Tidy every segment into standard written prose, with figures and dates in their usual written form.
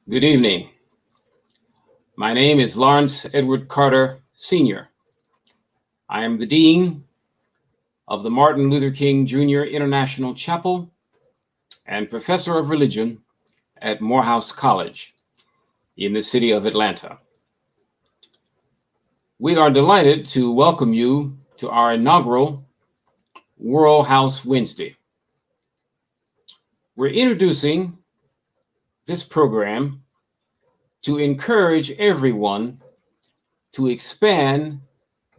Good evening. My name is Lawrence Edward Carter, Sr. I am the Dean of the Martin Luther King Jr. International Chapel and Professor of Religion at Morehouse College in the city of Atlanta. We are delighted to welcome you to our inaugural WorldHouse Wednesday. We're introducing this program to encourage everyone to expand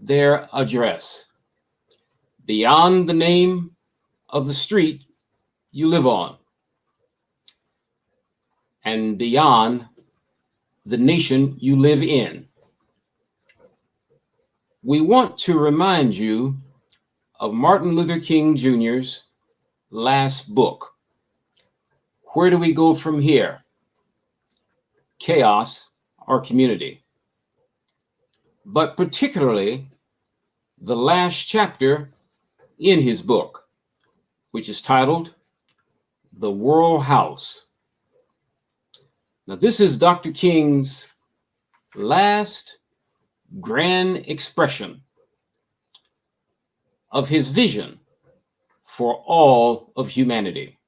their address beyond the name of the street you live on and beyond the nation you live in. We want to remind you of Martin Luther King Jr.'s last book, Where Do We Go From Here? Chaos or Community? But particularly the last chapter in his book, which is titled The WorldHouse. Now, this is Dr. King's last grand expression of his vision for all of humanity.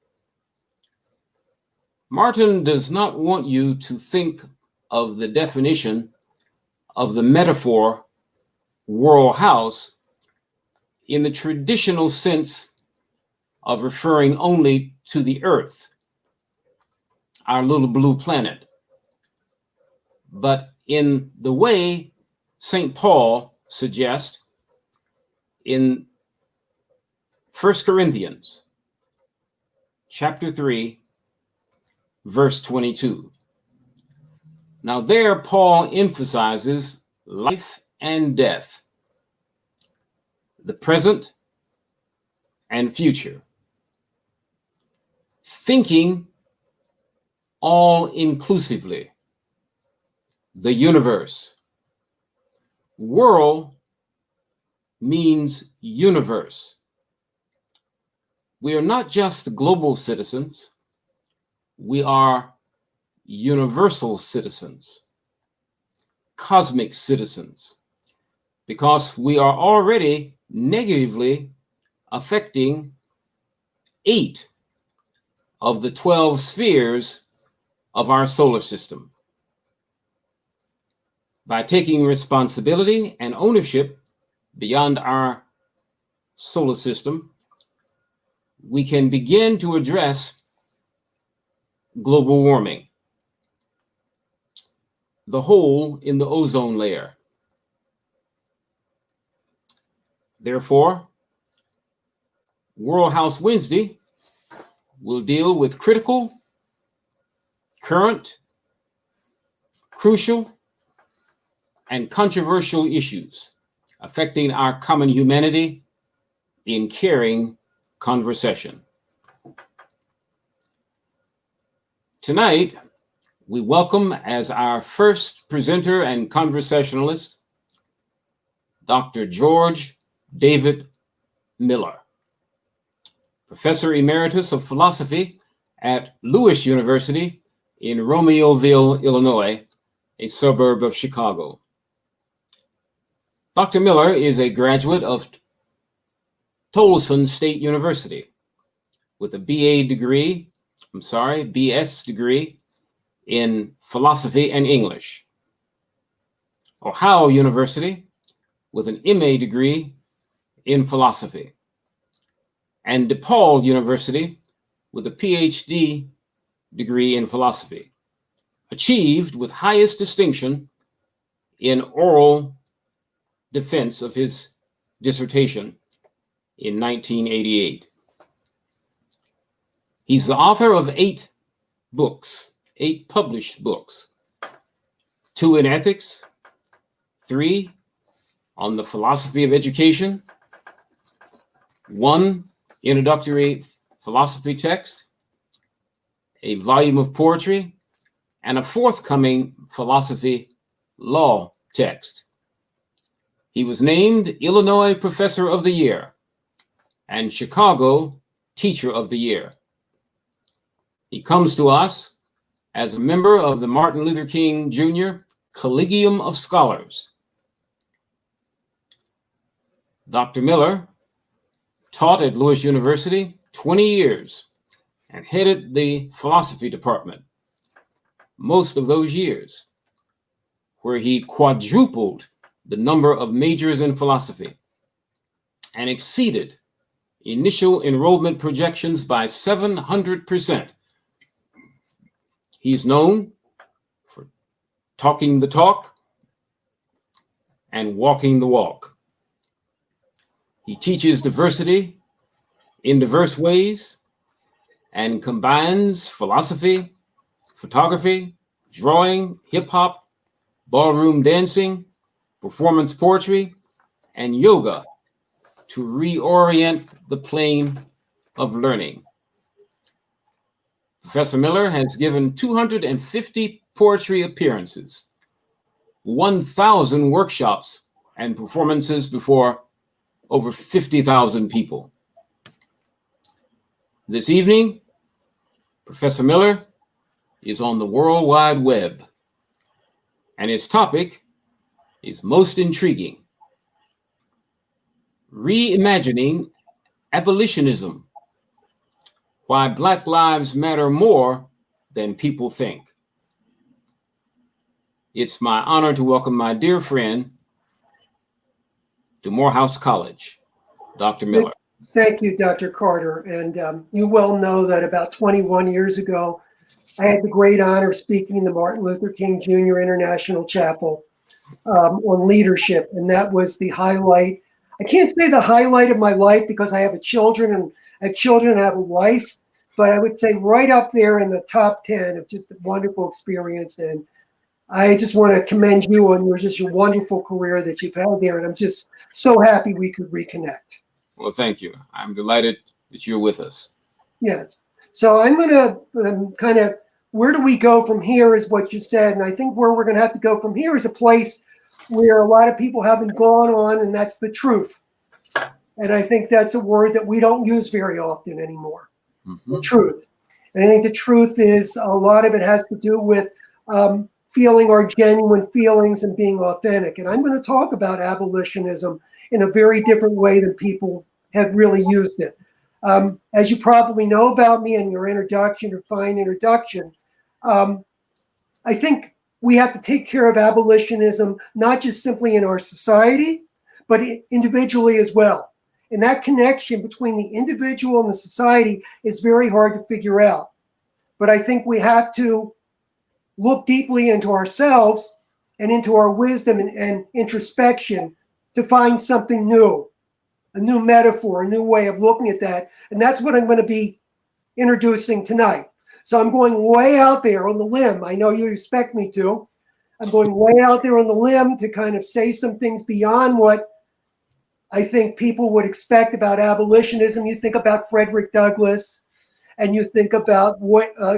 Martin does not want you to think of the definition of the metaphor world house in the traditional sense of referring only to the earth, our little blue planet, but in the way St. Paul suggests in 1 Corinthians chapter 3, verse 22. Now there, Paul emphasizes life and death, the present and future, thinking all inclusively, the universe. World means universe. We are not just global citizens. We are universal citizens, cosmic citizens, because we are already negatively affecting 8 of the 12 spheres of our solar system. By taking responsibility and ownership beyond our solar system, we can begin to address global warming, the hole in the ozone layer. Therefore, WorldHouse Wednesday will deal with critical, current, crucial, and controversial issues affecting our common humanity in caring conversation. Tonight, we welcome as our first presenter and conversationalist, Dr. George David Miller, Professor Emeritus of Philosophy at Lewis University in Romeoville, Illinois, a suburb of Chicago. Dr. Miller is a graduate of Towson State University with a BS degree in philosophy and English. Ohio University with an MA degree in philosophy. And DePaul University with a PhD degree in philosophy, achieved with highest distinction in oral defense of his dissertation in 1988. He's the author of 8 books, 8 published books, 2 in ethics, 3 on the philosophy of education, 1 introductory philosophy text, a volume of poetry, and a forthcoming philosophy law text. He was named Illinois Professor of the Year and Chicago Teacher of the Year. He comes to us as a member of the Martin Luther King Jr. Collegium of Scholars. Dr. Miller taught at Lewis University 20 years and headed the philosophy department most of those years, where he quadrupled the number of majors in philosophy and exceeded initial enrollment projections by 700%. He's known for talking the talk and walking the walk. He teaches diversity in diverse ways and combines philosophy, photography, drawing, hip hop, ballroom dancing, performance poetry, and yoga to reorient the plane of learning. Professor Miller has given 250 poetry appearances, 1,000 workshops and performances before over 50,000 people. This evening, Professor Miller is on the World Wide Web, and his topic is most intriguing: reimagining abolitionism, why Black lives matter more than people think. It's my honor to welcome my dear friend to Morehouse College, Dr. Miller. Thank you, Dr. Carter. And you well know that about 21 years ago, I had the great honor of speaking in the Martin Luther King Jr. International Chapel on leadership. And that was the highlight. I can't say the highlight of my life because I have children and I have a wife, but I would say right up there in the top 10 of just a wonderful experience. And I just want to commend you on your wonderful career that you've had there. And I'm just so happy we could reconnect. Well, thank you. I'm delighted that you're with us. Yes. So I'm going to kind of, where do we go from here is what you said. And I think where we're going to have to go from here is a place where a lot of people haven't gone on, and that's the truth. And I think that's a word that we don't use very often anymore, the truth. And I think the truth is a lot of it has to do with feeling our genuine feelings and being authentic. And I'm going to talk about abolitionism in a very different way than people have really used it. As you probably know about me in your introduction, your fine introduction, I think we have to take care of abolitionism, not just simply in our society, but individually as well. And that connection between the individual and the society is very hard to figure out. But I think we have to look deeply into ourselves and into our wisdom and introspection to find something new, a new metaphor, a new way of looking at that. And that's what I'm going to be introducing tonight. So I'm going way out there on the limb. I know you expect me to. I'm going way out there on the limb to kind of say some things beyond what I think people would expect about abolitionism. You think about Frederick Douglass, and you think about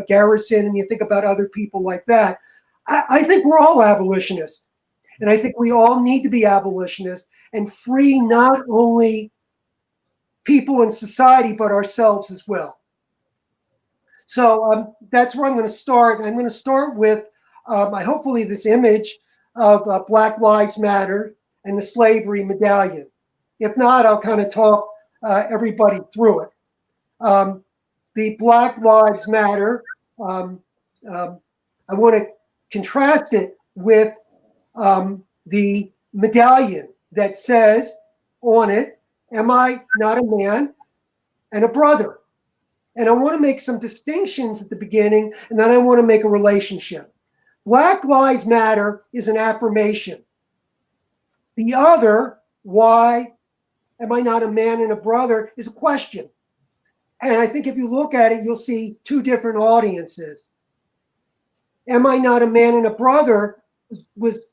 Garrison, and you think about other people like that. I think we're all abolitionists. And I think we all need to be abolitionists and free not only people in society, but ourselves as well. So that's where I'm going to start. I'm going to start with hopefully this image of Black Lives Matter and the slavery medallion. If not, I'll kind of talk everybody through it. The Black Lives Matter, I want to contrast it with the medallion that says on it, "Am I not a man and a brother?" And I want to make some distinctions at the beginning, and then I want to make a relationship. Black Lives Matter is an affirmation. The other, why am I not a man and a brother, is a question. And I think if you look at it, you'll see two different audiences. Am I not a man and a brother was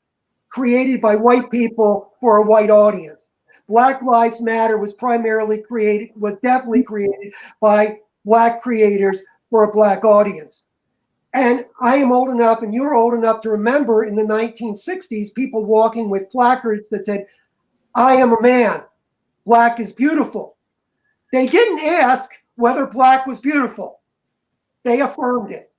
created by white people for a white audience. Black Lives Matter was definitely created by Black creators for a Black audience. And I am old enough, and you're old enough to remember in the 1960s, people walking with placards that said, "I am a man, Black is beautiful." They didn't ask whether Black was beautiful. They affirmed it.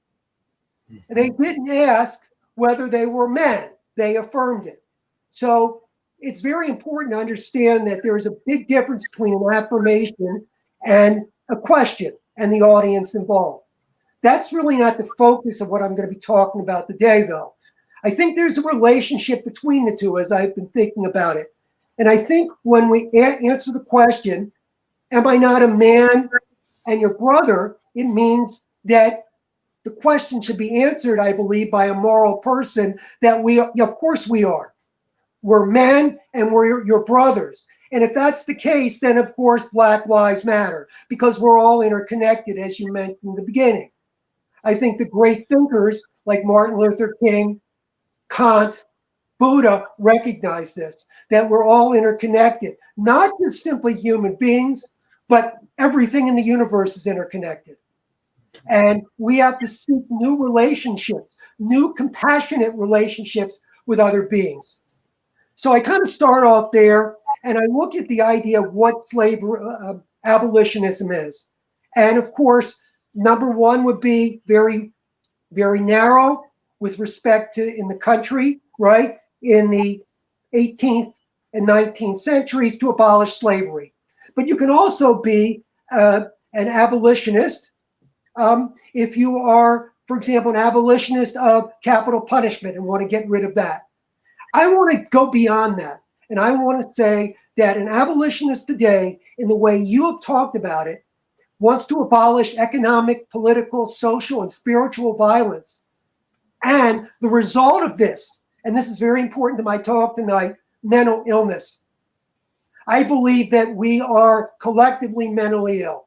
They didn't ask whether they were men. They affirmed it. So it's very important to understand that there's a big difference between an affirmation and a question and the audience involved. That's really not the focus of what I'm going to be talking about today, though. I think there's a relationship between the two as I've been thinking about it. And I think when we answer the question, am I not a man and your brother, it means that the question should be answered, I believe, by a moral person that of course we are. We're men and we're your brothers. And if that's the case, then of course Black Lives Matter, because we're all interconnected, as you mentioned in the beginning. I think the great thinkers like Martin Luther King, Kant, Buddha recognize this, that we're all interconnected, not just simply human beings, but everything in the universe is interconnected. And we have to seek new relationships, new compassionate relationships with other beings. So I kind of start off there and I look at the idea of what abolitionism is. And of course, number one would be very, very narrow with respect to in the country, right? In the 18th and 19th centuries to abolish slavery. But you can also be an abolitionist if you are, for example, an abolitionist of capital punishment and want to get rid of that. I want to go beyond that. And I want to say that an abolitionist today, in the way you have talked about it, wants to abolish economic, political, social, and spiritual violence. And the result of this, and this is very important to my talk tonight, mental illness. I believe that we are collectively mentally ill.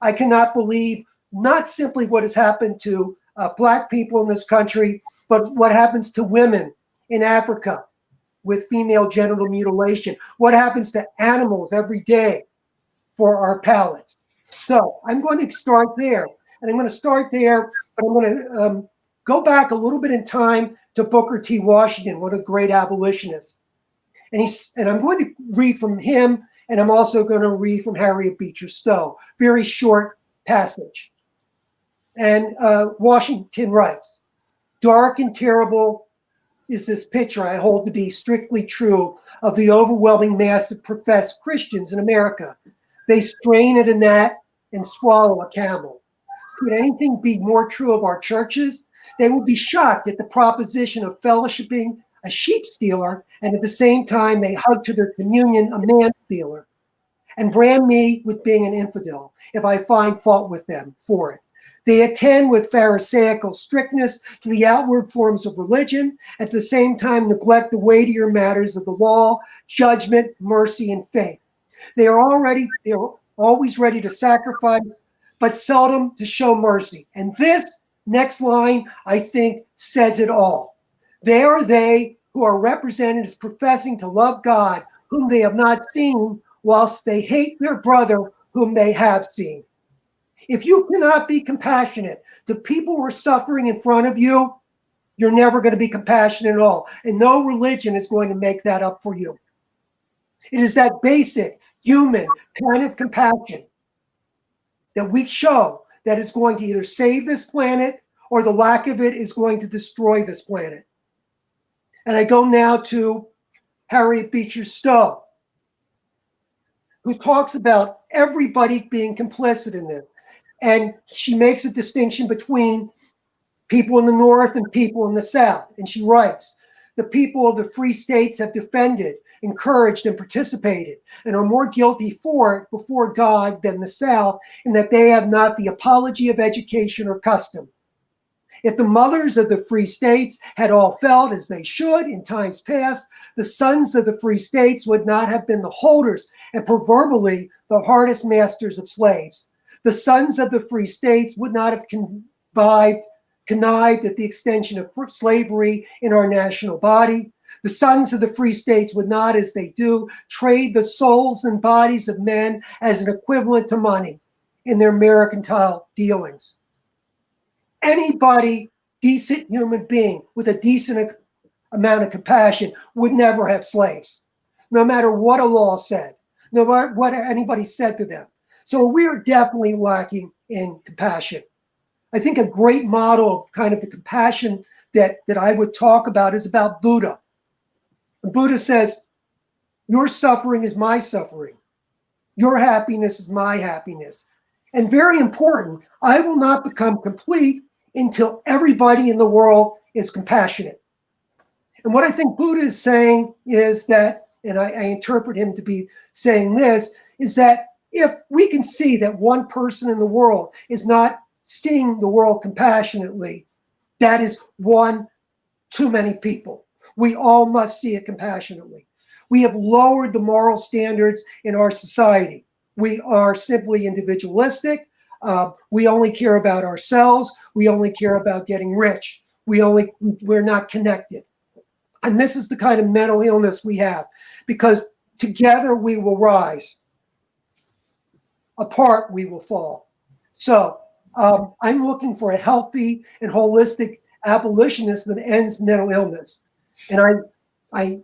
I cannot believe not simply what has happened to Black people in this country, but what happens to women in Africa with female genital mutilation, what happens to animals every day for our palates. So I'm going to start there. And I'm going to start there, but I'm going to go back a little bit in time to Booker T. Washington, one of the great abolitionists. And I'm going to read from him, and I'm also going to read from Harriet Beecher Stowe. Very short passage. And Washington writes, "Dark and terrible is this picture I hold to be strictly true of the overwhelming mass of professed Christians in America. They strain at a gnat and swallow a camel. Could anything be more true of our churches? They would be shocked at the proposition of fellowshipping a sheep stealer, and at the same time they hug to their communion a man stealer, and brand me with being an infidel if I find fault with them for it. They attend with pharisaical strictness to the outward forms of religion, at the same time neglect the weightier matters of the law, judgment, mercy, and faith. They are always ready to sacrifice, but seldom to show mercy." And this next line, I think, says it all. "They are they who are represented as professing to love God, whom they have not seen, whilst they hate their brother, whom they have seen." If you cannot be compassionate to people who are suffering in front of you, you're never going to be compassionate at all. And no religion is going to make that up for you. It is that basic human kind of compassion that we show that is going to either save this planet or the lack of it is going to destroy this planet. And I go now to Harriet Beecher Stowe, who talks about everybody being complicit in this. And she makes a distinction between people in the North and people in the South. And she writes, "The people of the free states have defended, encouraged, and participated, and are more guilty for it before God than the South, in that they have not the apology of education or custom. If the mothers of the free states had all felt as they should in times past, the sons of the free states would not have been the holders and proverbially the hardest masters of slaves. The sons of the free states would not have connived at the extension of slavery in our national body. The sons of the free states would not, as they do, trade the souls and bodies of men as an equivalent to money in their mercantile dealings. Anybody, decent human being with a decent amount of compassion would never have slaves, no matter what a law said, no matter what anybody said to them. So we are definitely lacking in compassion. I think a great model of kind of the compassion that I would talk about is about Buddha. And Buddha says, your suffering is my suffering. Your happiness is my happiness. And very important, I will not become complete until everybody in the world is compassionate. And what I think Buddha is saying is that, and I interpret him to be saying this, is that if we can see that one person in the world is not seeing the world compassionately, that is one too many people. We all must see it compassionately. We have lowered the moral standards in our society. We are simply individualistic. We only care about ourselves. We only care about getting rich. We're not connected. And this is the kind of mental illness we have, because together we will rise. Apart we will fall. So I'm looking for a healthy and holistic abolitionist that ends mental illness. And I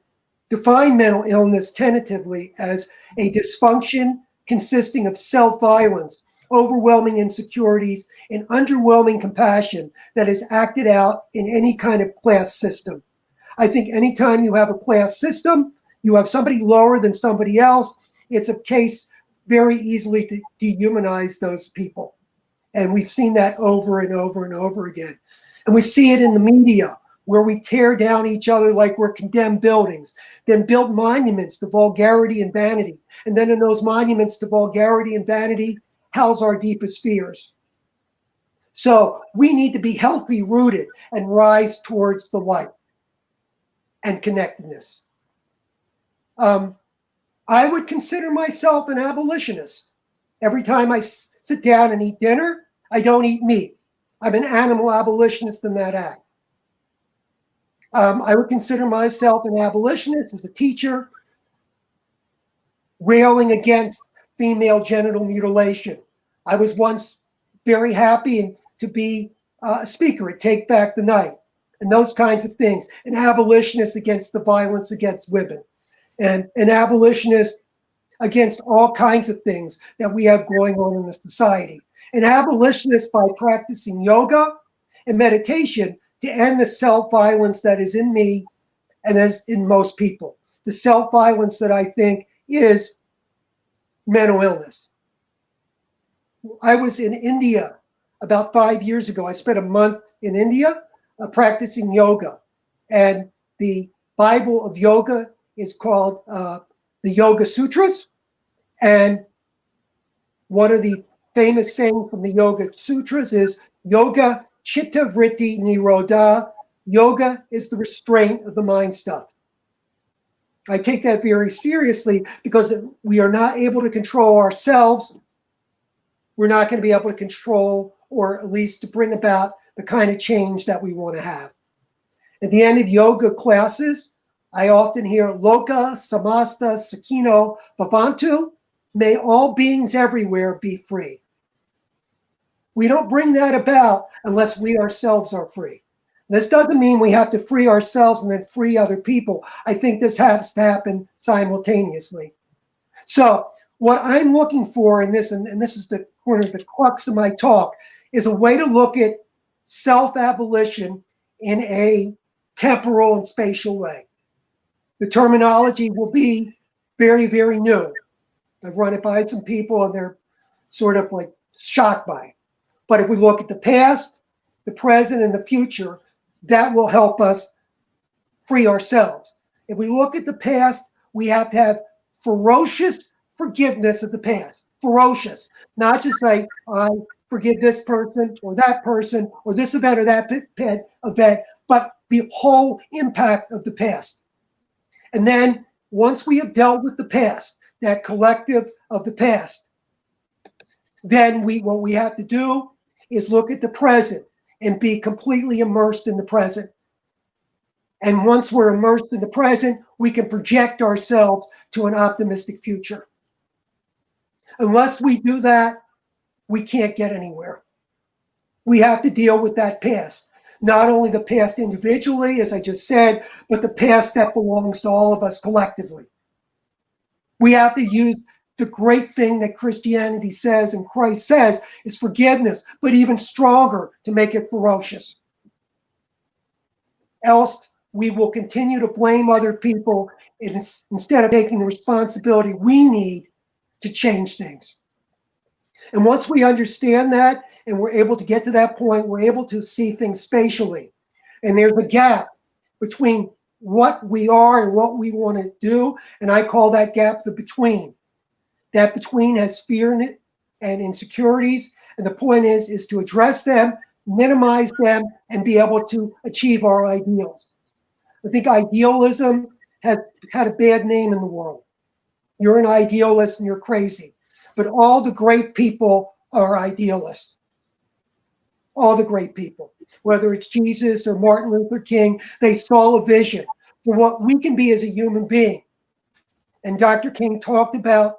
define mental illness tentatively as a dysfunction consisting of self-violence, overwhelming insecurities, and underwhelming compassion that is acted out in any kind of class system. I think anytime you have a class system, you have somebody lower than somebody else, it's a case very easily to dehumanize those people. And we've seen that over and over and over again. And we see it in the media, where we tear down each other like we're condemned buildings, then build monuments to vulgarity and vanity. And then in those monuments to vulgarity and vanity, house our deepest fears. So we need to be healthy rooted and rise towards the light and connectedness. I would consider myself an abolitionist. Every time I sit down and eat dinner, I don't eat meat. I'm an animal abolitionist in that act. I would consider myself an abolitionist as a teacher, railing against female genital mutilation. I was once very happy to be a speaker at Take Back the Night and those kinds of things. An abolitionist against the violence against women, and an abolitionist against all kinds of things that we have going on in the society. An abolitionist by practicing yoga and meditation to end the self-violence that is in me and as in most people. The self-violence that I think is mental illness. I was in India about 5 years ago. I spent a month in India practicing yoga. And the Bible of yoga is called the Yoga Sutras. And one of the famous sayings from the Yoga Sutras is Yoga Chitta Vritti Nirodha. Yoga is the restraint of the mind stuff. I take that very seriously because we are not able to control ourselves. We're not going to be able to control, or at least to bring about the kind of change that we want to have. At the end of yoga classes, I often hear Loka Samasta Sukhino Bhavantu. May all beings everywhere be free. We don't bring that about unless we ourselves are free. This doesn't mean we have to free ourselves and then free other people. I think this has to happen simultaneously. So what I'm looking for in this, and this is the crux of my talk, is a way to look at self-abolition in a temporal and spatial way. The terminology will be very, very new. I've run it by some people and they're sort of like shocked by it. But if we look at the past, the present, and the future, that will help us free ourselves. If we look at the past, we have to have ferocious forgiveness of the past. Ferocious. Not just like, I forgive this person or this event or that event, but the whole impact of the past. And then once we have dealt with the past, that collective of the past, then what we have to do is look at the present and be completely immersed in the present. And once we're immersed in the present, we can project ourselves to an optimistic future. Unless we do that, we can't get anywhere. We have to deal with that past. Not only the past individually, as I just said, but the past that belongs to all of us collectively. We have to use the great thing that Christianity says and Christ says is forgiveness, but even stronger to make it ferocious. Else, we will continue to blame other people instead of taking the responsibility we need to change things. And once we understand that and we're able to get to that point, we're able to see things spatially. And there's a gap between what we are and what we want to do. And I call that gap the between. That between has fear in it and insecurities. And the point is to address them, minimize them, and be able to achieve our ideals. I think idealism has had a bad name in the world. You're an idealist and you're crazy. But all the great people are idealists. All the great people, whether it's Jesus or Martin Luther King, they saw a vision for what we can be as a human being. And Dr. King talked about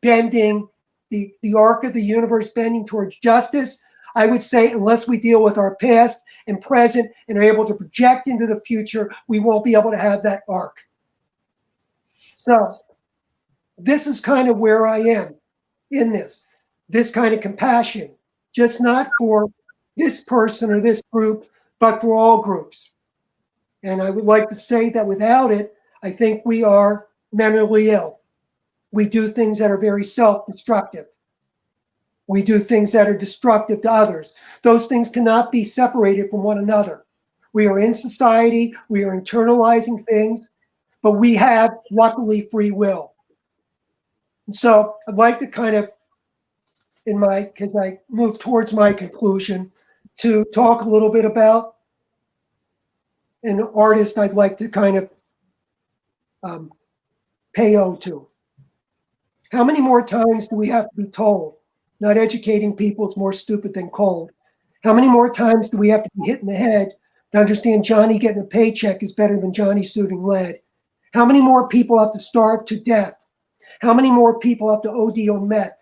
bending, the arc of the universe bending towards justice. I would say unless we deal with our past and present and are able to project into the future, we won't be able to have that arc. So this is kind of where I am in this kind of compassion, just not for this person or this group, but for all groups. And I would like to say that without it, I think we are mentally ill. We do things that are very self-destructive. We do things that are destructive to others. Those things cannot be separated from one another. We are in society, we are internalizing things, but we have, luckily, free will. And so I'd like to kind of, because I move towards my conclusion, to talk a little bit about an artist I'd like to kind of pay ode to. How many more times do we have to be told, not educating people is more stupid than cold? How many more times do we have to be hit in the head to understand Johnny getting a paycheck is better than Johnny shooting lead? How many more people have to starve to death? How many more people have to OD on meth?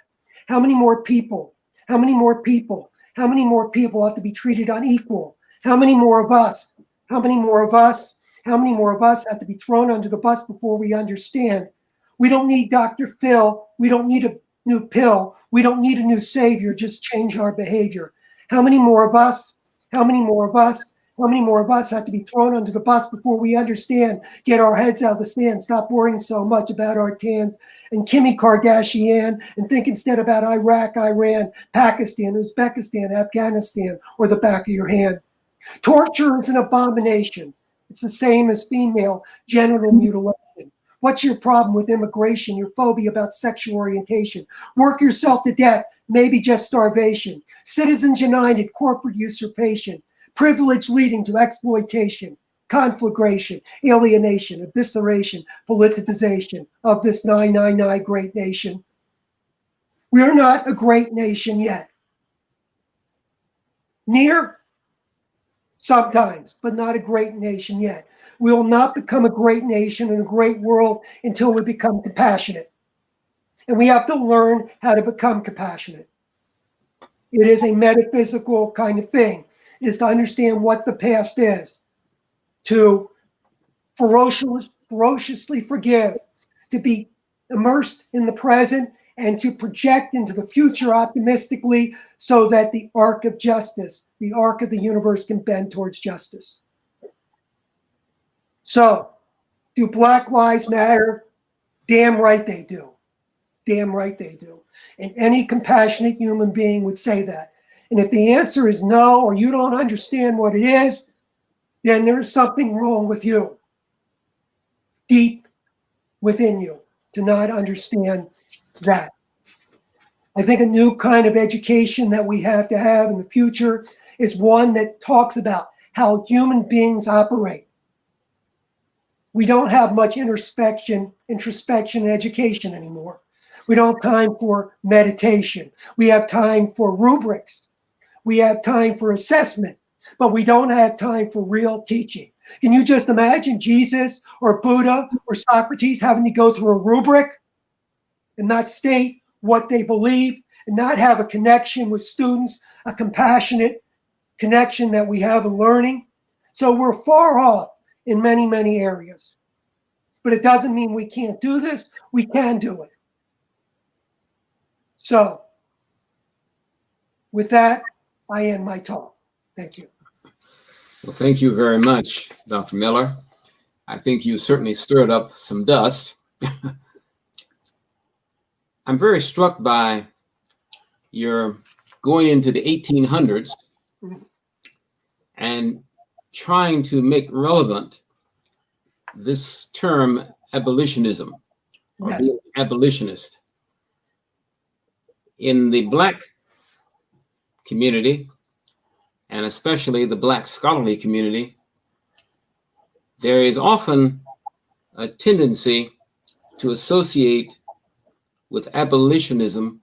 How many more people? How many more people? How many more people have to be treated unequal? How many more of us? How many more of us? How many more of us have to be thrown under the bus before we understand? We don't need Dr. Phil. We don't need a new pill. We don't need a new savior. Just change our behavior. How many more of us? How many more of us? How many more of us have to be thrown under the bus before we understand, get our heads out of the sand, stop worrying so much about our tans and Kimi Kardashian, and think instead about Iraq, Iran, Pakistan, Uzbekistan, Afghanistan, or the back of your hand. Torture is an abomination. It's the same as female genital mutilation. What's your problem with immigration, your phobia about sexual orientation? Work yourself to death, maybe just starvation. Citizens United, corporate usurpation. Privilege leading to exploitation, conflagration, alienation, evisceration, politicization of this 999 great nation. We are not a great nation yet. Near, sometimes, but not a great nation yet. We will not become a great nation and a great world until we become compassionate. And we have to learn how to become compassionate. It is a metaphysical kind of thing. It is to understand what the past is, to ferociously forgive, to be immersed in the present, and to project into the future optimistically so that the arc of justice, the arc of the universe can bend towards justice. So, do Black Lives Matter? Damn right they do. Damn right they do. And any compassionate human being would say that. And if the answer is no, or you don't understand what it is, then there's something wrong with you, deep within you, to not understand that. I think a new kind of education that we have to have in the future is one that talks about how human beings operate. We don't have much introspection and education anymore. We don't have time for meditation. We have time for rubrics. We have time for assessment, but we don't have time for real teaching. Can you just imagine Jesus or Buddha or Socrates having to go through a rubric and not state what they believe and not have a connection with students, a compassionate connection that we have in learning? So we're far off in many, many areas. But it doesn't mean we can't do this. We can do it. So with that, I end my talk. Thank you. Well, thank you very much, Dr. Miller. I think you certainly stirred up some dust. I'm very struck by your going into the 1800s and trying to make relevant this term abolitionism, or Yes. being abolitionist. In the Black community, and especially the Black scholarly community, there is often a tendency to associate with abolitionism,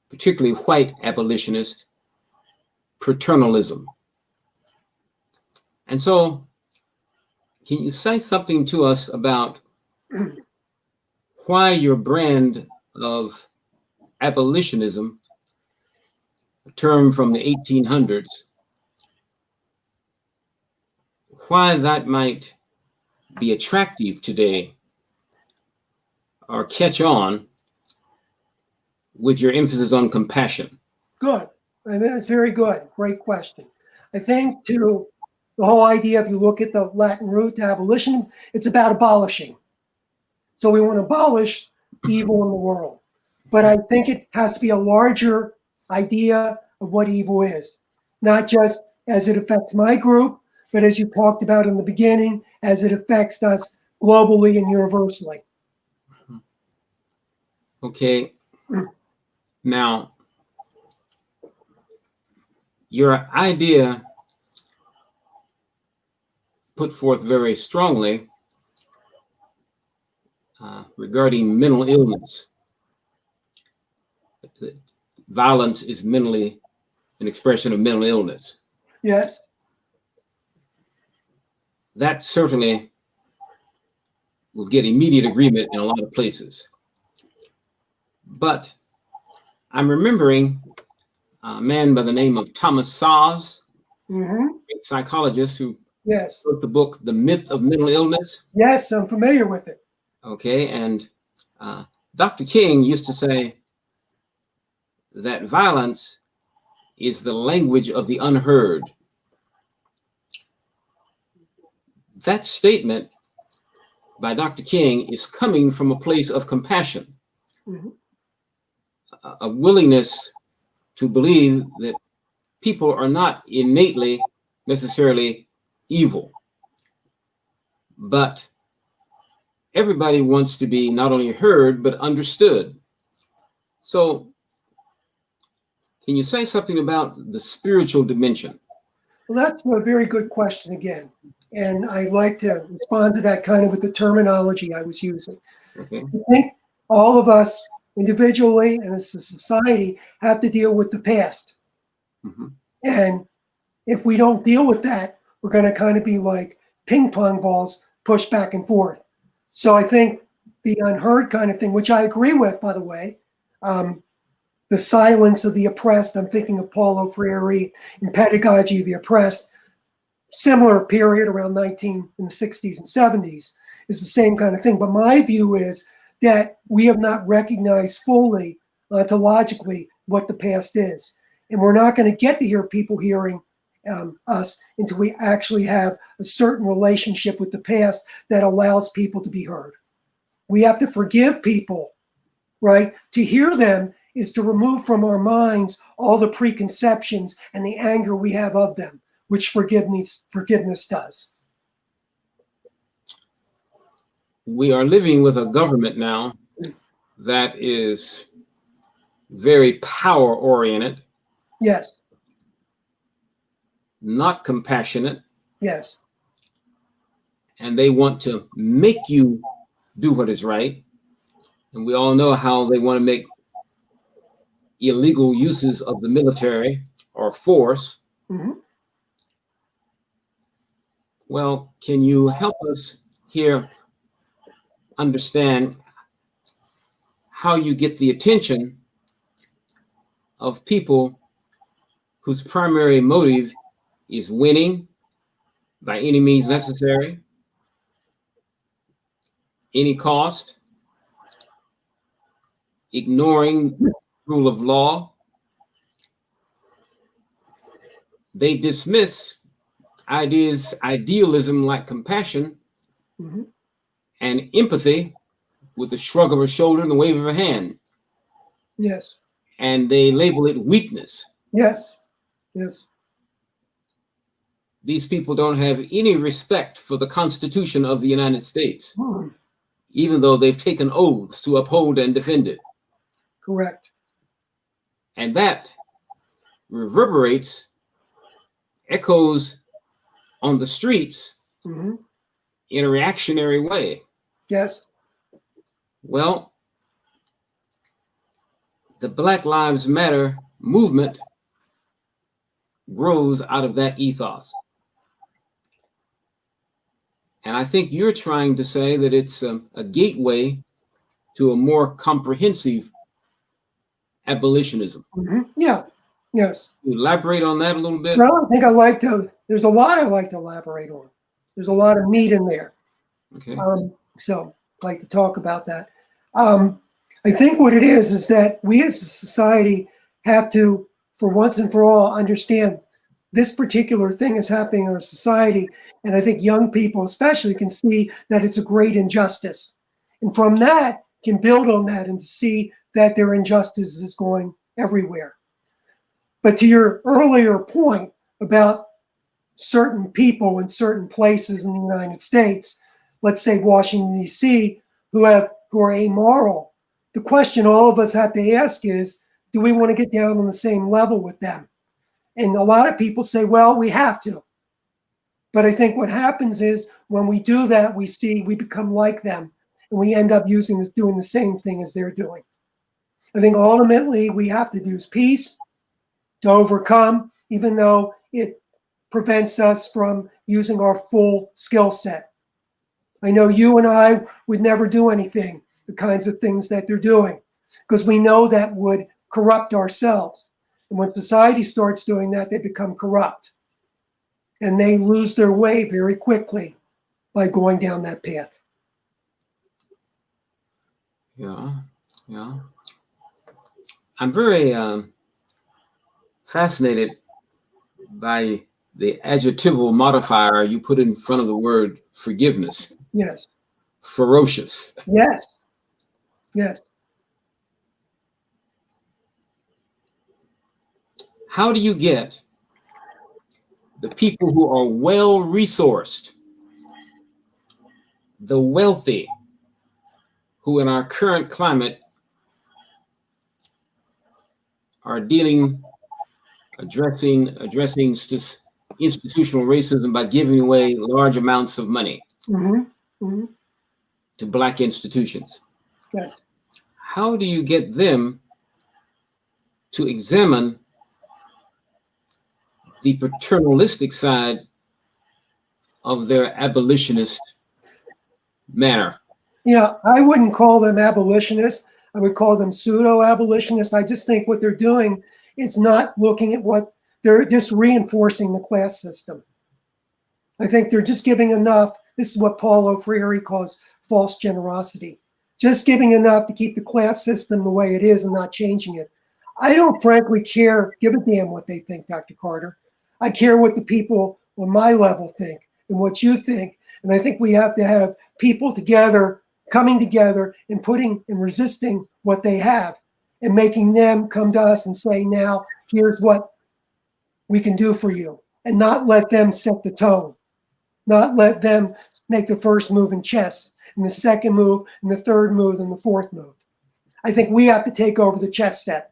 particularly white abolitionist, paternalism. And so, can you say something to us about why your brand of abolitionism, a term from the 1800s, why that might be attractive today or catch on with your emphasis on compassion? Good. I mean, it's very good. Great question. I think to the whole idea, if you look at the Latin root to abolition, it's about abolishing. So we want to abolish evil in the world. But I think it has to be a larger idea of what evil is, not just as it affects my group, but as you talked about in the beginning, as it affects us globally and universally. Okay. Now, your idea put forth very strongly regarding mental illness. Violence is mentally an expression of mental illness. Yes. That certainly will get immediate agreement in a lot of places. But I'm remembering a man by the name of Thomas Szasz, a psychologist who Yes. wrote the book, The Myth of Mental Illness. Yes, I'm familiar with it. Okay, and Dr. King used to say that violence is the language of the unheard. That statement by Dr. King is coming from a place of compassion, a willingness to believe that people are not innately necessarily evil, but everybody wants to be not only heard, but understood. So, can you say something about the spiritual dimension? Well, that's a very good question again. And I'd like to respond to that kind of with the terminology I was using. Okay. I think all of us individually and as a society have to deal with the past. And if we don't deal with that, we're going to kind of be like ping pong balls pushed back and forth. So I think the unheard kind of thing, which I agree with, by the way, the silence of the oppressed, I'm thinking of Paulo Freire in Pedagogy of the Oppressed, similar period around in the 60s and 70s, is the same kind of thing. But my view is that we have not recognized fully, ontologically, what the past is. And we're not going to get to hear people hearing us until we actually have a certain relationship with the past that allows people to be heard. We have to forgive people, right? To hear them is to remove from our minds all the preconceptions and the anger we have of them, which forgiveness does. We are living with a government now that is very power oriented, Yes. not compassionate, Yes. and they want to make you do what is right. And we all know how they want to make illegal uses of the military or force. Hmm. Well, can you help us here understand how you get the attention of people whose primary motive is winning by any means necessary, any cost, ignoring rule of law? They dismiss idealism like compassion Hmm. and empathy with a shrug of a shoulder and the wave of a hand, Yes. and they label it weakness. Yes. Yes. These people don't have any respect for the Constitution of the United States, Hmm. even though they've taken oaths to uphold and defend it. Correct. And that reverberates, echoes on the streets Hmm. in a reactionary way. Yes. Well, the Black Lives Matter movement grows out of that ethos. And I think you're trying to say that it's a gateway to a more comprehensive abolitionism. Hmm. Yeah. Yes. Elaborate on that a little bit. Well, I think there's a lot I like to elaborate on. There's a lot of meat in there. Okay. So I'd like to talk about that. I think what it is that we as a society have to, for once and for all, understand this particular thing is happening in our society. And I think young people especially can see that it's a great injustice. And from that, can build on that and see that their injustice is going everywhere. But to your earlier point about certain people in certain places in the United States, let's say Washington, D.C., who are amoral, the question all of us have to ask is, do we want to get down on the same level with them? And a lot of people say, well, we have to. But I think what happens is when we do that, we become like them, and we end up doing the same thing as they're doing. I think ultimately we have to use peace to overcome, even though it prevents us from using our full skill set. I know you and I would never do anything, the kinds of things that they're doing, because we know that would corrupt ourselves. And when society starts doing that, they become corrupt. And they lose their way very quickly by going down that path. Yeah. Yeah. I'm very fascinated by the adjectival modifier you put in front of the word forgiveness. Yes. Ferocious. Yes. Yes. How do you get the people who are well resourced, the wealthy, who in our current climate are addressing institutional racism by giving away large amounts of money to Black institutions? Yes. How do you get them to examine the paternalistic side of their abolitionist manner? Yeah, I wouldn't call them abolitionists. I would call them pseudo-abolitionists. I just think what they're doing is not looking at what they're just reinforcing the class system. I think they're just giving enough. This is what Paulo Freire calls false generosity. Just giving enough to keep the class system the way it is and not changing it. I don't frankly give a damn what they think, Dr. Carter. I care what the people on my level think and what you think. And I think we have to have people together, coming together and resisting what they have and making them come to us and say, now, here's what we can do for you, and not let them set the tone, not let them make the first move in chess and the second move and the third move and the fourth move. I think we have to take over the chess set.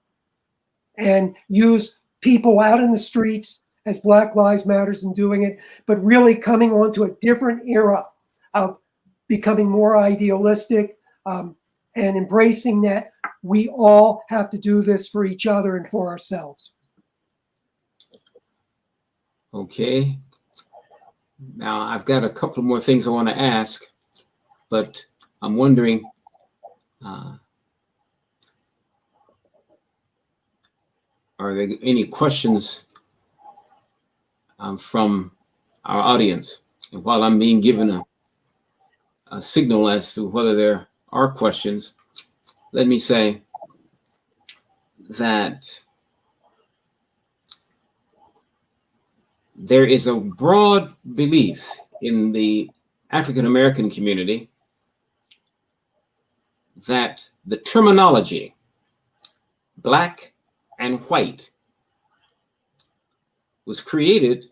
and use people out in the streets as Black Lives Matters and doing it, but really coming onto a different era of becoming more idealistic and embracing that we all have to do this for each other and for ourselves. Okay. Now, I've got a couple more things I want to ask, but I'm wondering, are there any questions from our audience? And while I'm being given a signal as to whether there are questions, let me say that there is a broad belief in the African American community that the terminology Black and white was created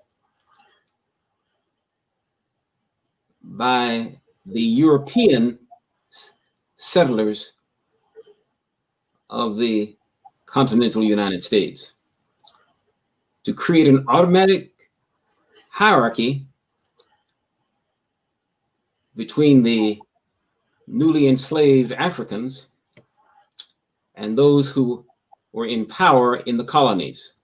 by the European settlers of the continental United States to create an automatic hierarchy between the newly enslaved Africans and those who were in power in the colonies.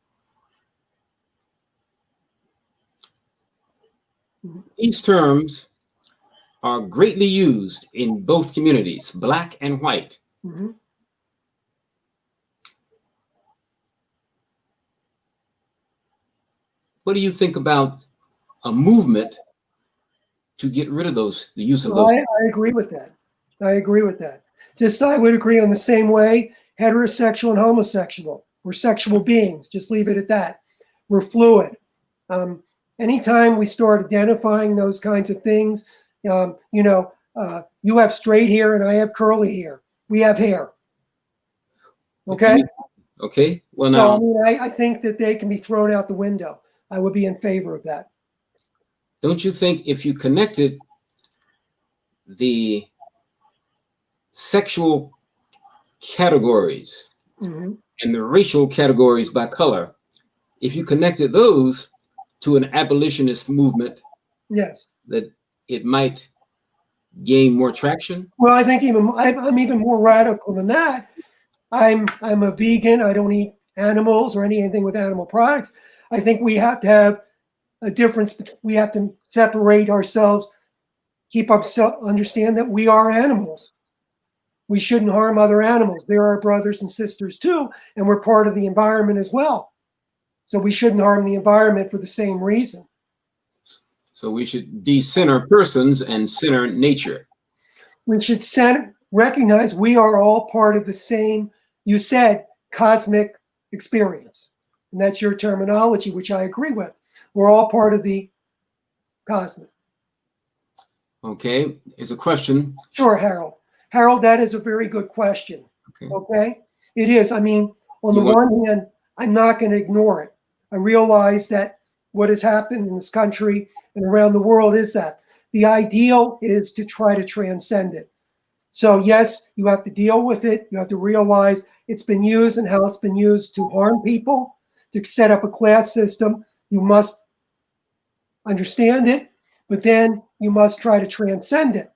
These terms are greatly used in both communities, Black and white. Mm-hmm. What do you think about a movement to get rid of the use of those? I agree with that. I agree with that. Just I would agree on the same way, heterosexual and homosexual. We're sexual beings. Just leave it at that. We're fluid. Anytime we start identifying those kinds of things, you have straight hair and I have curly hair. We have hair. Okay? Okay. Well, so, now, I mean, I think that they can be thrown out the window. I would be in favor of that. Don't you think if you connected the sexual categories Mm-hmm. and the racial categories by color, if you connected those to an abolitionist movement, yes, that it might gain more traction? Well, I think I'm even more radical than that. I'm a vegan. I don't eat animals or anything with animal products. I think we have to have a difference. We have to separate ourselves, understand that we are animals. We shouldn't harm other animals. They're our brothers and sisters too, and we're part of the environment as well. So we shouldn't harm the environment for the same reason. So we should de-center persons and center nature. We should recognize we are all part of the same, you said, cosmic experience. And that's your terminology, which I agree with. We're all part of the cosmic. Okay, here's a question. Sure, Harold. Harold, that is a very good question. Okay? It is. I mean, on the one hand, I'm not going to ignore it. I realize that what has happened in this country and around the world is that the ideal is to try to transcend it. So yes, you have to deal with it. You have to realize it's been used and how it's been used to harm people, to set up a class system. You must understand it, but then you must try to transcend it.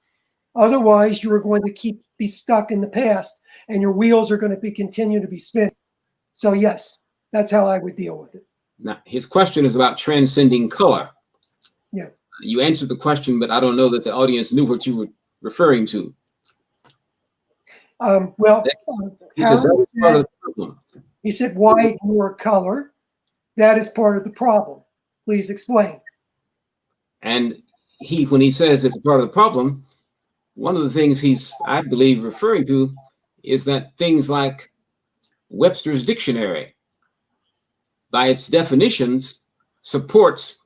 Otherwise, you are going to be stuck in the past and your wheels are going to continue to be spinning. So yes, that's how I would deal with it. Now, his question is about transcending color. Yeah. You answered the question, but I don't know that the audience knew what you were referring to. He says that is part of the problem. He said, why ignore color? That is part of the problem. Please explain. And when he says it's a part of the problem, one of the things he's, I believe, referring to is that things like Webster's dictionary, by its definitions, supports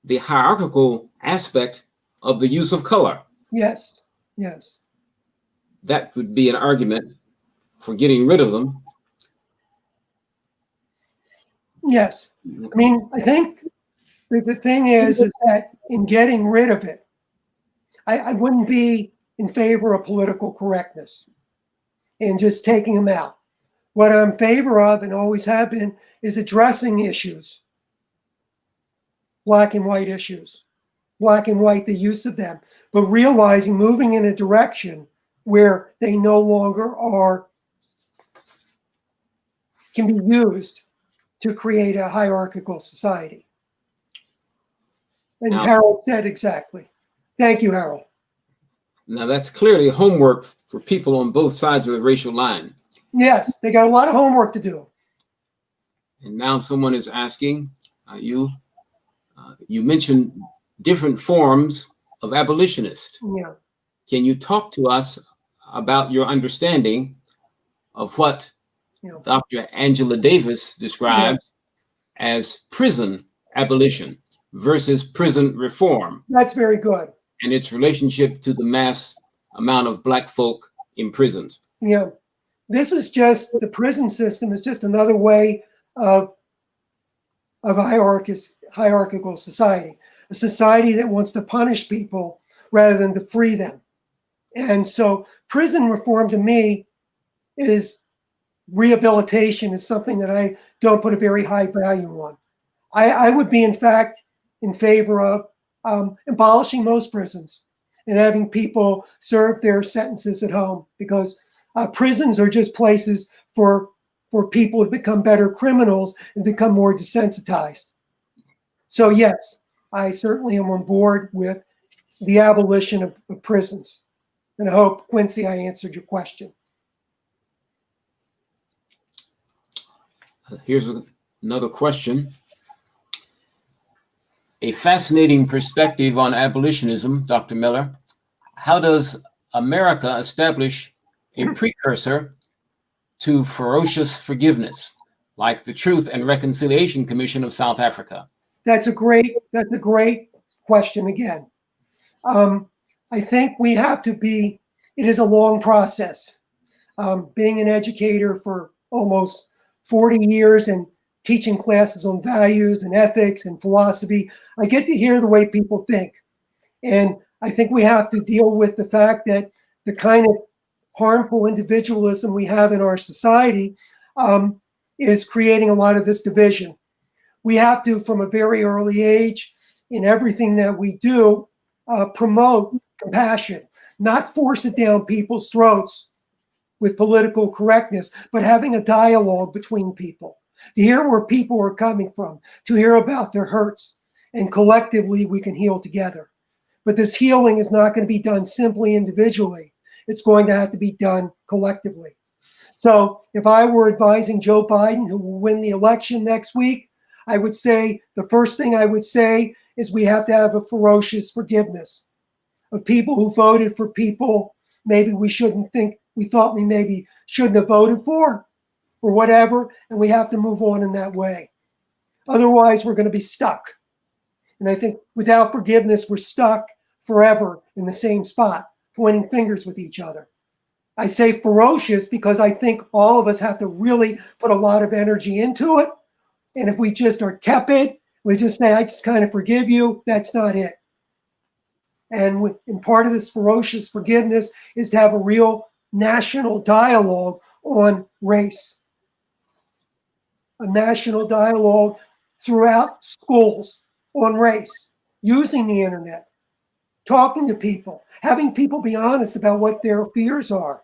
the hierarchical aspect of the use of color. Yes, yes. That would be an argument for getting rid of them. Yes. I mean, I think the thing is that in getting rid of it, I wouldn't be in favor of political correctness and just taking them out. What I'm in favor of and always have been is addressing issues, black and white issues, black and white, the use of them, but realizing, moving in a direction where they no longer can be used to create a hierarchical society. And Now, Harold said exactly. Thank you, Harold. now that's clearly homework for people on both sides of the racial line. Yes, they got a lot of homework to do. And now someone is asking you mentioned different forms of abolitionists. Yeah. Can you talk to us about your understanding of what Dr. Angela Davis describes as prison abolition versus prison reform? That's very good. And its relationship to the mass amount of Black folk imprisoned. Yeah. This is just, the prison system is just another way of a hierarchical society, a society that wants to punish people rather than to free them. And so prison reform to me is rehabilitation, is something that I don't put a very high value on. I would be, in fact, in favor of abolishing most prisons and having people serve their sentences at home, because prisons are just places for people to become better criminals and become more desensitized. So yes, I certainly am on board with the abolition of prisons. And I hope, Quincy, I answered your question. Here's another question. A fascinating perspective on abolitionism, Dr. Miller. How does America establish a precursor to ferocious forgiveness, like the Truth and Reconciliation Commission of South Africa? That's a great question again. I think we have to be, it is a long process. Being an educator for almost 40 years and teaching classes on values and ethics and philosophy, I get to hear the way people think. And I think we have to deal with the fact that the kind of harmful individualism we have in our society is creating a lot of this division. We have to, from a very early age, in everything that we do, promote compassion, not force it down people's throats with political correctness, but having a dialogue between people, to hear where people are coming from, to hear about their hurts, and collectively we can heal together. But this healing is not going to be done simply individually. It's going to have to be done collectively. So if I were advising Joe Biden, who will win the election next week, I would say, the first thing I would say is we have to have a ferocious forgiveness of people who voted for people maybe we thought we maybe shouldn't have voted for, or whatever, and we have to move on in that way. Otherwise, we're going to be stuck. And I think without forgiveness, we're stuck forever in the same spot, pointing fingers with each other. I say ferocious because I think all of us have to really put a lot of energy into it. And if we just are tepid, we just say, I just kind of forgive you, that's not it. And part of this ferocious forgiveness is to have a real national dialogue on race. A national dialogue throughout schools on race, using the internet, talking to people, having people be honest about what their fears are.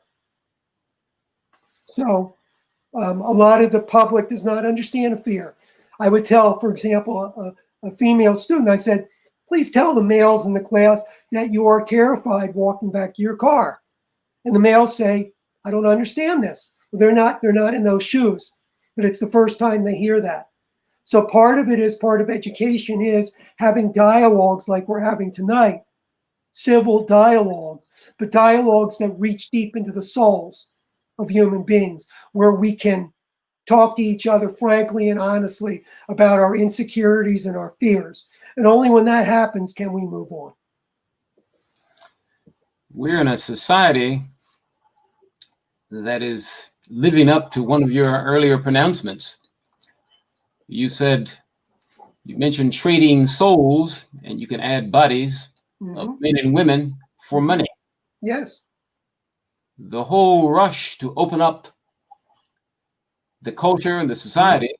So a lot of the public does not understand a fear. I would tell, for example, a female student, I said, please tell the males in the class that you are terrified walking back to your car. And the males say, I don't understand this. Well, they're not in those shoes, but it's the first time they hear that. So part of education is having dialogues like we're having tonight, civil dialogues, but dialogues that reach deep into the souls of human beings, where we can talk to each other frankly and honestly about our insecurities and our fears. And only when that happens can we move on. We're in a society that is living up to one of your earlier pronouncements. You mentioned trading souls, and you can add bodies of men and women for money. Yes. The whole rush to open up the culture and the society,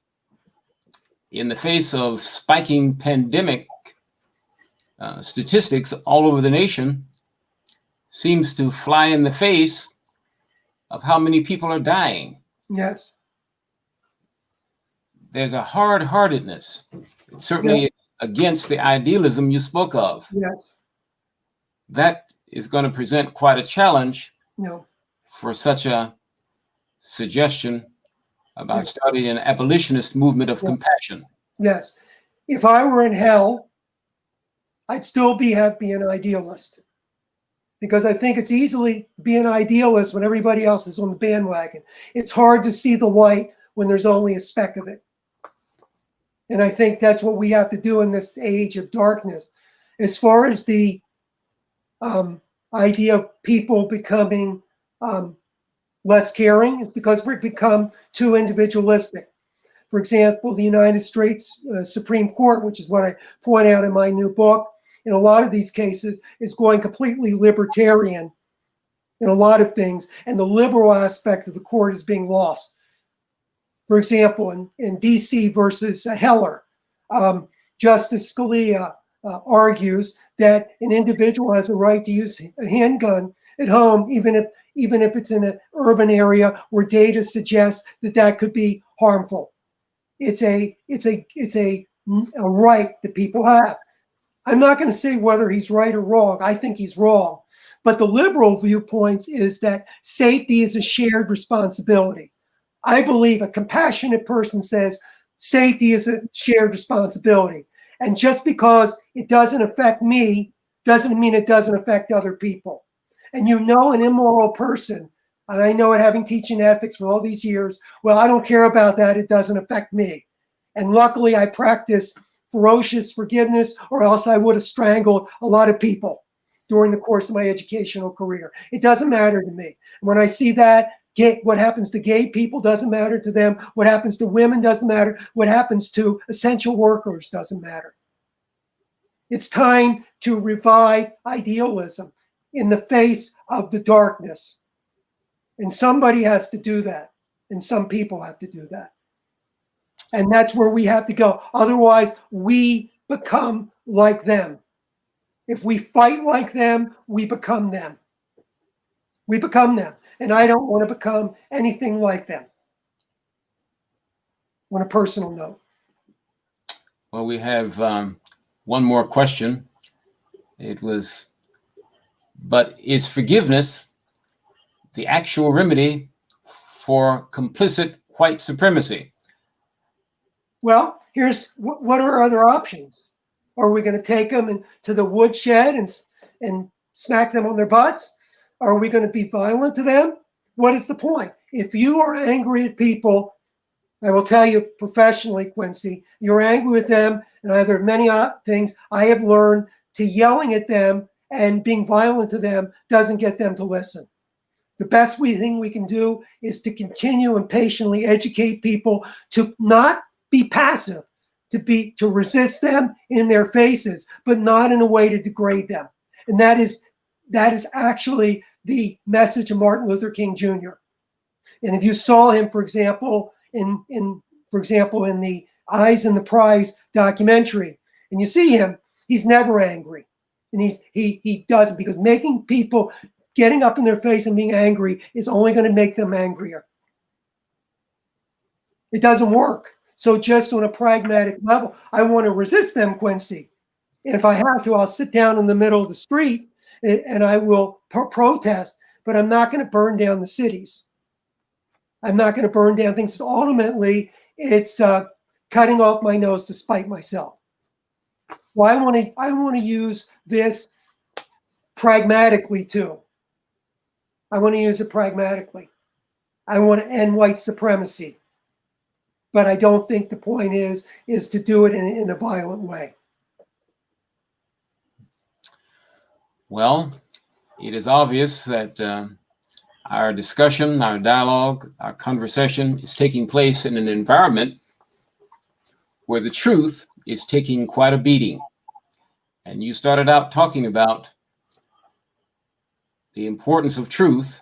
in the face of spiking pandemic statistics all over the nation, seems to fly in the face of how many people are dying. Yes. There's a hard-heartedness. It's certainly against the idealism you spoke of. Yes. That is going to present quite a challenge No. for such a suggestion about starting an abolitionist movement of compassion. Yes. If I were in hell, I'd still be an idealist, because I think it's easily be an idealist when everybody else is on the bandwagon. It's hard to see the light when there's only a speck of it. And I think that's what we have to do in this age of darkness. As far as the idea of people becoming less caring, is because we've become too individualistic. For example, the United States Supreme Court, which is what I point out in my new book, in a lot of these cases is going completely libertarian in a lot of things, and the liberal aspect of the court is being lost. For example, in D.C. versus Heller, Justice Scalia argues that an individual has a right to use a handgun at home, even if it's in an urban area where data suggests that could be harmful. It's a right that people have. I'm not going to say whether he's right or wrong. I think he's wrong. But the liberal viewpoint is that safety is a shared responsibility. I believe a compassionate person says safety is a shared responsibility. And just because it doesn't affect me doesn't mean it doesn't affect other people. And an immoral person, and I know it having teaching ethics for all these years, well, I don't care about that. It doesn't affect me. And luckily I practice ferocious forgiveness, or else I would have strangled a lot of people during the course of my educational career. It doesn't matter to me. When I see that, what happens to gay people doesn't matter to them. What happens to women doesn't matter. What happens to essential workers doesn't matter. It's time to revive idealism in the face of the darkness. And somebody has to do that. And some people have to do that. And that's where we have to go. Otherwise, we become like them. If we fight like them, we become them. We become them. And I don't want to become anything like them. On a personal note. Well, we have one more question. But is forgiveness the actual remedy for complicit white supremacy? Well, what are other options? Are we going to take them to the woodshed and smack them on their butts? Are we going to be violent to them? What is the point? If you are angry at people, I will tell you professionally, Quincy, you're angry with them, and there are many things I have learned to yelling at them and being violent to them doesn't get them to listen. The best thing we can do is to continue and patiently educate people to not be passive, to resist them in their faces, but not in a way to degrade them. And that is actually the message of Martin Luther King Jr. And if you saw him, for example, in the Eyes and the Prize documentary, and you see him, he's never angry. And he doesn't, because making people getting up in their face and being angry is only going to make them angrier. It doesn't work. So just on a pragmatic level, I want to resist them, Quincy. And if I have to, I'll sit down in the middle of the street and I will protest, but I'm not going to burn down the cities. I'm not going to burn down things. So ultimately, it's cutting off my nose to spite myself. So I want to use this pragmatically too. I want to use it pragmatically. I want to end white supremacy. But I don't think the point is to do it in a violent way. Well, it is obvious that our discussion, our dialogue, our conversation is taking place in an environment where the truth is taking quite a beating. And you started out talking about the importance of truth,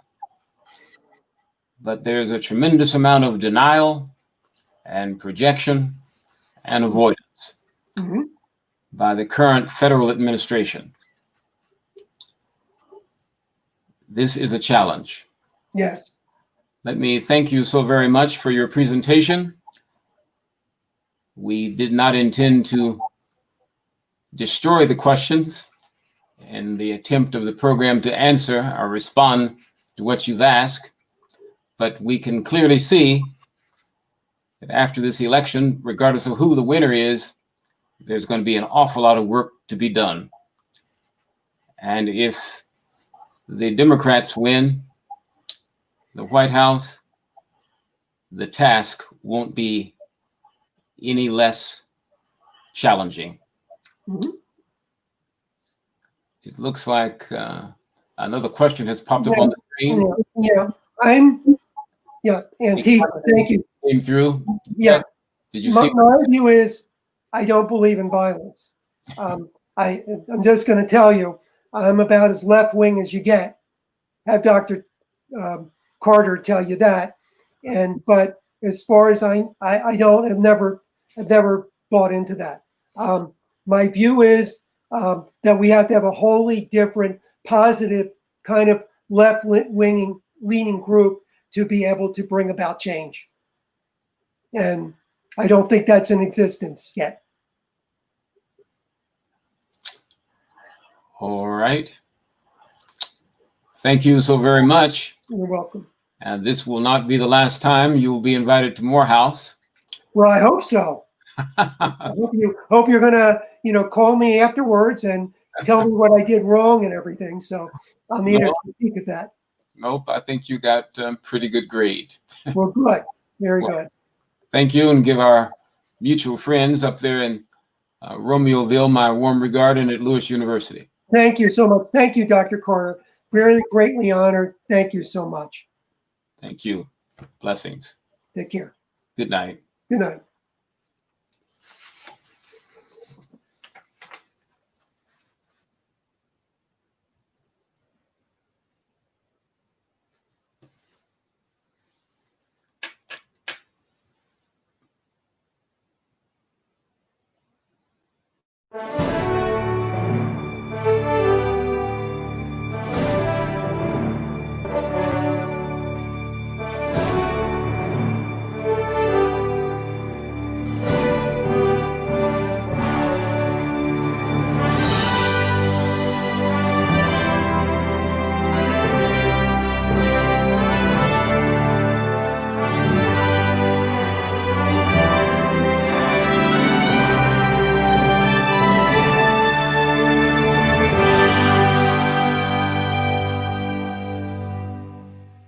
but there's a tremendous amount of denial and projection and avoidance by the current federal administration. This is a challenge. Yes. Let me thank you so very much for your presentation. We did not intend to destroy the questions in the attempt of the program to answer or respond to what you've asked, but we can clearly see that after this election, regardless of who the winner is, there's going to be an awful lot of work to be done. And if the Democrats win the White House, the task won't be any less challenging. It looks like another question has popped up on the screen. Antifa, thank you. Came through. Yeah. Did you see? My view is I don't believe in violence. I'm just going to tell you, I'm about as left-wing as you get. Have Dr. Carter tell you that. But as far as I have never bought into that. My view is that we have to have a wholly different, positive kind of left-leaning group to be able to bring about change. And I don't think that's in existence yet. All right. Thank you so very much. You're welcome. And this will not be the last time you will be invited to Morehouse. Well, I hope so. I hope you're gonna, call me afterwards and tell me what I did wrong and everything. So I'll need a critique of that. Nope, I think you got pretty good grade. Well, good. Very good. Thank you, and give our mutual friends up there in Romeoville my warm regard and at Lewis University. Thank you so much. Thank you, Dr. Carter. Very greatly honored. Thank you so much. Thank you. Blessings. Take care. Good night. Good night.